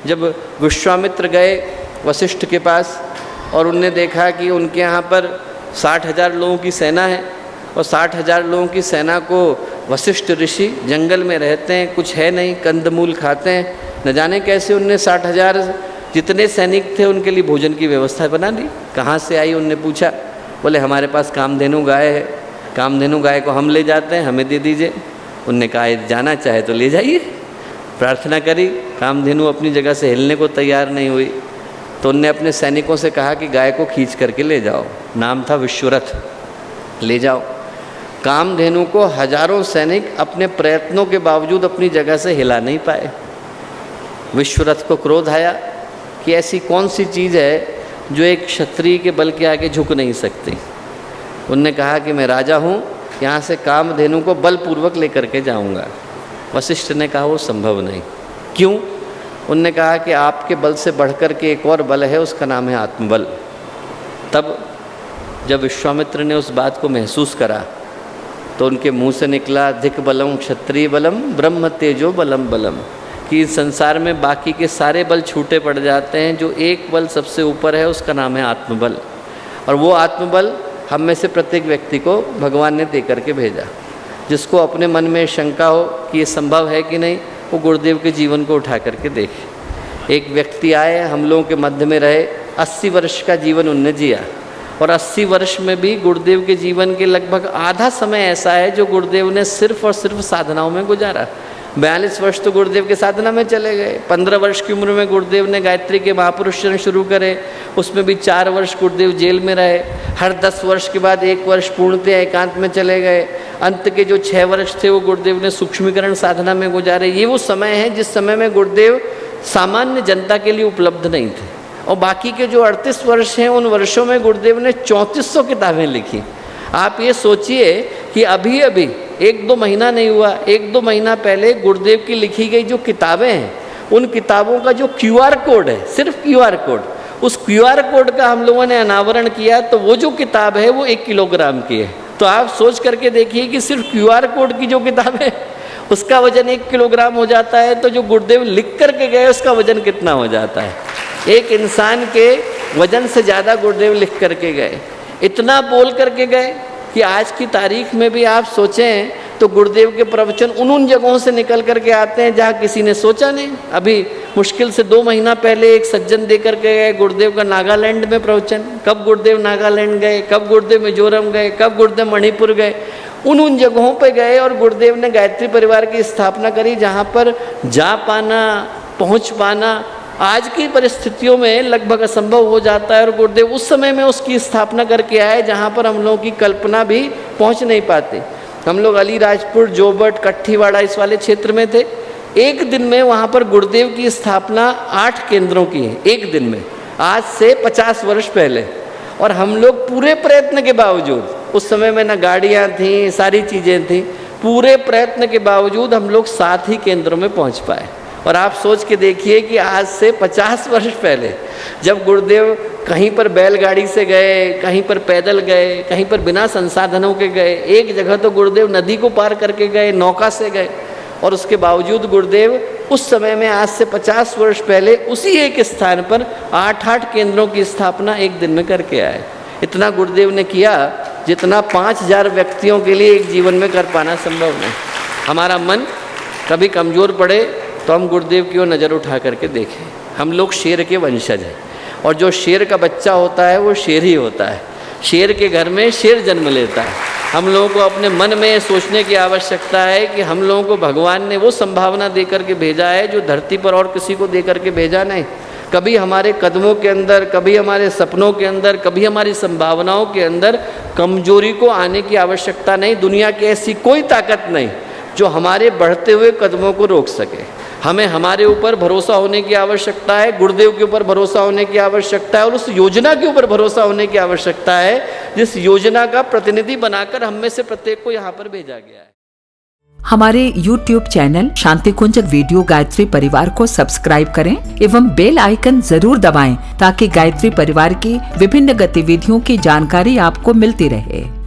जब विश्वामित्र गए वशिष्ठ के पास और उनने देखा कि उनके यहाँ पर 60,000 लोगों की सेना है और 60,000 लोगों की सेना को वशिष्ठ ऋषि जंगल में रहते हैं, कुछ है नहीं, कंदमूल खाते हैं, न जाने कैसे उनने 60,000 जितने सैनिक थे उनके लिए भोजन की व्यवस्था बना ली। कहाँ से आई उनने पूछा, बोले हमारे पास कामधेनु गाय है, कामधेनु गाय को हम ले जाते हैं, हमें दे दीजिए। उनने कहा जाना चाहे तो ले जाइए। प्रार्थना करी, कामधेनु अपनी जगह से हिलने को तैयार नहीं हुई, तो उनने अपने सैनिकों से कहा कि गाय को खींच करके ले जाओ। नाम था विश्वरथ, ले जाओ। कामधेनु को हजारों सैनिक अपने प्रयत्नों के बावजूद अपनी जगह से हिला नहीं पाए। विश्वरथ को क्रोध आया कि ऐसी कौन सी चीज़ है जो एक क्षत्रिय के बल के आगे झुक नहीं सकती। उनने कहा कि मैं राजा हूँ, यहाँ से कामधेनु को बलपूर्वक लेकर के जाऊँगा। वशिष्ठ ने कहा वो संभव नहीं। क्यों? उनने कहा कि आपके बल से बढ़कर के एक और बल है, उसका नाम है आत्मबल। तब जब विश्वामित्र ने उस बात को महसूस करा तो उनके मुंह से निकला धिक बलम क्षत्रिय बलम ब्रह्म तेजो बलम बलम, कि इस संसार में बाकी के सारे बल छूटे पड़ जाते हैं, जो एक बल सबसे ऊपर है उसका नाम है आत्मबल। और वो आत्मबल हम में से प्रत्येक व्यक्ति को भगवान ने दे करके भेजा। जिसको अपने मन में शंका हो कि ये संभव है कि नहीं, वो गुरुदेव के जीवन को उठा करके देखे। एक व्यक्ति आए, हम लोगों के मध्य में रहे, 80 वर्ष का जीवन उनने जिया, और 80 वर्ष में भी गुरुदेव के जीवन के लगभग आधा समय ऐसा है जो गुरुदेव ने सिर्फ और सिर्फ साधनाओं में गुजारा। 42 वर्ष तो गुरुदेव के साधना में चले गए। 15 वर्ष की उम्र में गुरुदेव ने गायत्री के महापुरुष चरण शुरू करे, उसमें भी 4 वर्ष गुरुदेव जेल में रहे। हर 10 वर्ष के बाद 1 वर्ष पूर्णतः एकांत में चले गए। अंत के जो 6 वर्ष थे वो गुरुदेव ने सूक्ष्मीकरण साधना में गुजारे। ये वो समय है जिस समय में गुरुदेव सामान्य जनता के लिए उपलब्ध नहीं थे। और बाकी के जो 38 वर्ष हैं उन वर्षों में गुरुदेव ने 3400 किताबें लिखी। आप ये सोचिए कि अभी अभी 1-2 महीना नहीं हुआ, 1-2 महीना पहले गुरुदेव की लिखी गई जो किताबें हैं, उन किताबों का जो QR कोड है, सिर्फ QR कोड, उस QR कोड का हम लोगों ने अनावरण किया तो वो जो किताब है वो 1 किलोग्राम की है। तो आप सोच करके देखिए कि सिर्फ QR कोड की जो किताब है उसका वजन 1 किलोग्राम हो जाता है, तो जो गुरुदेव लिख करके गए उसका वजन कितना हो जाता है। एक इंसान के वजन से ज़्यादा गुरुदेव लिख करके गए, इतना बोल करके गए कि आज की तारीख में भी आप सोचें तो गुरुदेव के प्रवचन उन जगहों से निकल करके आते हैं जहाँ किसी ने सोचा नहीं। अभी मुश्किल से 2 महीना पहले एक सज्जन दे करके गए गुरुदेव का नागालैंड में प्रवचन। कब गुरुदेव नागालैंड गए, कब गुरुदेव मिजोरम गए, कब गुरुदेव मणिपुर गए, उन जगहों पे गए और गुरुदेव ने गायत्री परिवार की स्थापना करी, जहाँ पर जा पाना, पहुँच पाना आज की परिस्थितियों में लगभग असंभव हो जाता है। और गुरुदेव उस समय में उसकी स्थापना करके आए जहाँ पर हम लोगों की कल्पना भी पहुँच नहीं पाते। हम लोग अलीराजपुर, जोबट, कट्ठीवाड़ा इस वाले क्षेत्र में थे। एक दिन में वहाँ पर गुरुदेव की स्थापना 8 केंद्रों की है, एक दिन में, आज से 50 वर्ष पहले। और हम लोग पूरे प्रयत्न के बावजूद, उस समय में न गाड़ियाँ थीं, सारी चीज़ें थीं, पूरे प्रयत्न के बावजूद हम लोग 7 ही केंद्रों में पहुँच पाए। और आप सोच के देखिए कि आज से 50 वर्ष पहले जब गुरुदेव कहीं पर बैलगाड़ी से गए, कहीं पर पैदल गए, कहीं पर बिना संसाधनों के गए, एक जगह तो गुरुदेव नदी को पार करके गए, नौका से गए, और उसके बावजूद गुरुदेव उस समय में आज से 50 वर्ष पहले उसी एक स्थान पर 8 केंद्रों की स्थापना एक दिन में करके आए। इतना गुरुदेव ने किया जितना 5000 व्यक्तियों के लिए एक जीवन में कर पाना संभव नहीं। हमारा मन कभी कमज़ोर पड़े तो हम गुरुदेव की ओर नज़र उठा करके देखें। हम लोग शेर के वंशज हैं, और जो शेर का बच्चा होता है वो शेर ही होता है। शेर के घर में शेर जन्म लेता है। हम लोगों को अपने मन में सोचने की आवश्यकता है कि हम लोगों को भगवान ने वो संभावना दे करके भेजा है जो धरती पर और किसी को दे करके भेजा नहीं। कभी हमारे कदमों के अंदर, कभी हमारे सपनों के अंदर, कभी हमारी संभावनाओं के अंदर कमजोरी को आने की आवश्यकता नहीं। दुनिया की ऐसी कोई ताकत नहीं जो हमारे बढ़ते हुए कदमों को रोक सके। हमें हमारे ऊपर भरोसा होने की आवश्यकता है, गुरुदेव के ऊपर भरोसा होने की आवश्यकता है, और उस योजना के ऊपर भरोसा होने की आवश्यकता है जिस योजना का प्रतिनिधि बनाकर हम में से प्रत्येक को यहाँ पर भेजा गया है। हमारे YouTube चैनल शांति कुंज वीडियो गायत्री परिवार को सब्सक्राइब करें एवं बेल आइकन जरूर दबाएं ताकि गायत्री परिवार की विभिन्न गतिविधियों की जानकारी आपको मिलती रहे।